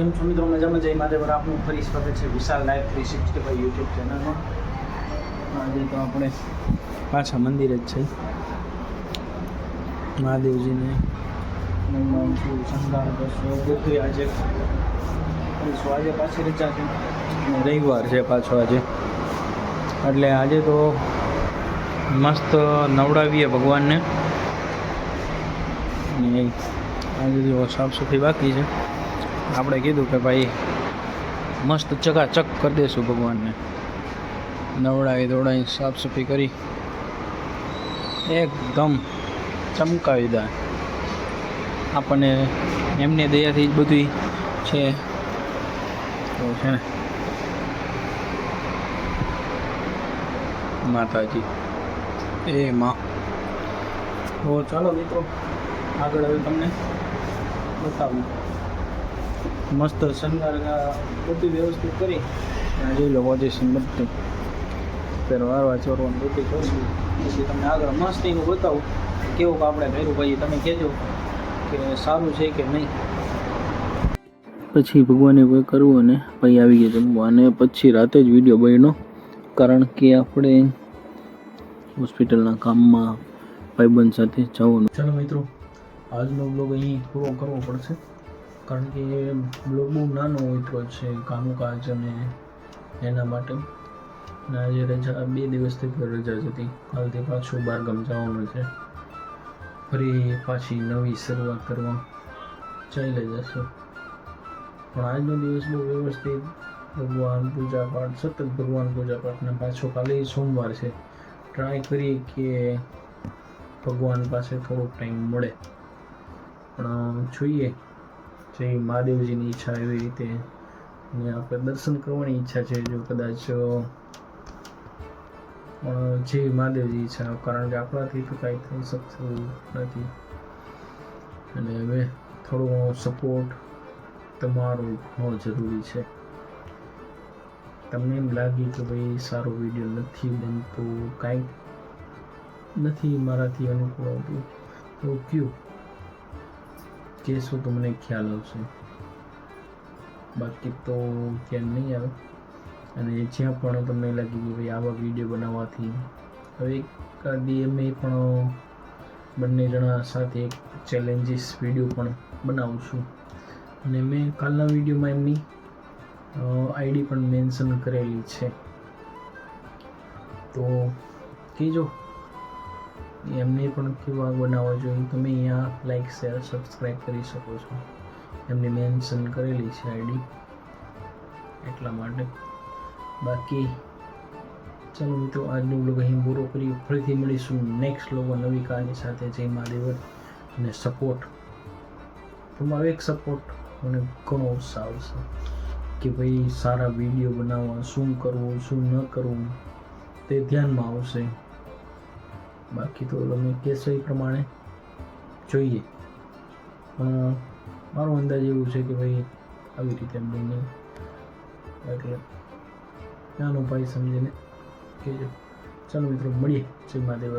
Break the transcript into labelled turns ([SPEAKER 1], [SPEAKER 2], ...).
[SPEAKER 1] કેમ છો મિત્રો? મજામાં? જય મહાદેવ. આપનું ફરી સ્વાગત છે વિશાલ લાઈફ 365 યુટ્યુબ ચેનલમાં. આજે તો આપણે પાછા મંદિરે જ છે, મહાદેવજીને શણગાર કરશું બધું. આજે આજે પાછી રજા છે, રવિવાર છે પાછો આજે, એટલે આજે તો મસ્ત નવડાવીએ ભગવાનને. આજે જો સાફ સફાઈ બાકી છે, આપણે કીધું કે ભાઈ મસ્ત ચકાચક કરી દઈશું ભગવાનને. નવડાવી દોડાવી સાફ સફાઈ કરી એકદમ ચમકાવી દે. આપણને એમની દયાથી જ બધું છે તો છે ને. માતાજી એ માં. તો ચાલો મિત્રો, આગળ હવે તમને બતાવું. મસ્ત શણગાર બધું વ્યવસ્થિત કરી જોઈ લો. પોઝિશન બધું વારવા ચોરવાનું બધું કરશું. પછી તમને આગળ મસ્ત એનું બતાવું કેવું કે આપણે કર્યું. ભાઈ તમે કહેજો કે સારું છે કે નહીં. પછી ભગવાને કોઈ કરવું અને પછી આવી ગયા જમવા, અને પછી રાતે જ વિડીયો બન્યો, કારણ કે આપણે હોસ્પિટલના કામમાં ભાઈબંધ સાથે જવાનું. ચાલો મિત્રો, આજનો બ્લોગ અહીં પૂરો કરવો પડશે, કારણ કે બ્લોગ બહુ નાનો હોય તો છે કામકાજ અને એના માટે. અને આજે રજા 2 દિવસથી રજા જ હતી. કાલથી પાછું બહારગામ જવાનું છે, ફરી પાછી નવી શરૂઆત કરવા ચાલી જશે. પણ આજનો દિવસ બહુ વ્યવસ્થિત ભગવાન પૂજા પાઠ, સતત ભગવાન પૂજા પાઠ. ને પાછો કાલે સોમવાર છે, ટ્રાય કરીએ કે ભગવાન પાસે થોડોક ટાઈમ મળે. પણ જોઈએ, જે મહાદેવજીની ઈચ્છા એવી રીતે. અને આપણે દર્શન કરવાની ઈચ્છા છે, જો કદાચ જે મહાદેવજી ઈચ્છા, કારણ કે આપણાથી તો કાંઈ થઈ શકતું નથી. અને હવે થોડો સપોર્ટ તમારો ઘણો જરૂરી છે. તમને એમ લાગે કે ભાઈ સારો વિડીયો નથી બનતો, કાંઈક નથી મારાથી અનુકૂળ આવતું, તો કયું કહેશો તો મને ખ્યાલ આવશે. બાકી તો ખ્યાલ નહીં આવે. અને જ્યાં પણ તમને લાગે કે ભાઈ આવા વિડીયો બનાવવાથી, હવે એકાદી અમે પણ બંને જણા સાથે એક ચેલેન્જીસ વિડીયો પણ બનાવશું. અને મેં કાલના વિડીયોમાં એમની આઈડી પણ મેન્શન કરેલી છે, તો કહેજો એમને પણ કેવા બનાવવા જોઈએ. તમે અહીંયા લાઈક શેર સબસ્ક્રાઈબ કરી શકો છો, એમને મેન્શન કરેલી છે આઈડી, એટલા માટે. બાકી ચાલો મિત્રો, આજનો બ્લોગ અહીં પૂરો કરીએ. ફરીથી મળીશું નેક્સ્ટ બ્લોગમાં નવી કહાની સાથે. જય મહાદેવ. અને સપોર્ટ, તમારો એક સપોર્ટ મને ઘણો ઉત્સાહ આવશે કે ભાઈ સારા વિડીયો બનાવવા, શું કરવું શું ન કરવું તે ધ્યાનમાં આવશે. બાકી તો તમે કહેશો એ પ્રમાણે જોઈએ. પણ મારો અંદાજ એવું છે કે ભાઈ આવી રીતે બને, એટલે નાનો ભાઈ સમજીને કહેજો. ચાલો મિત્રો, મળીએ. જય મહાદેવ.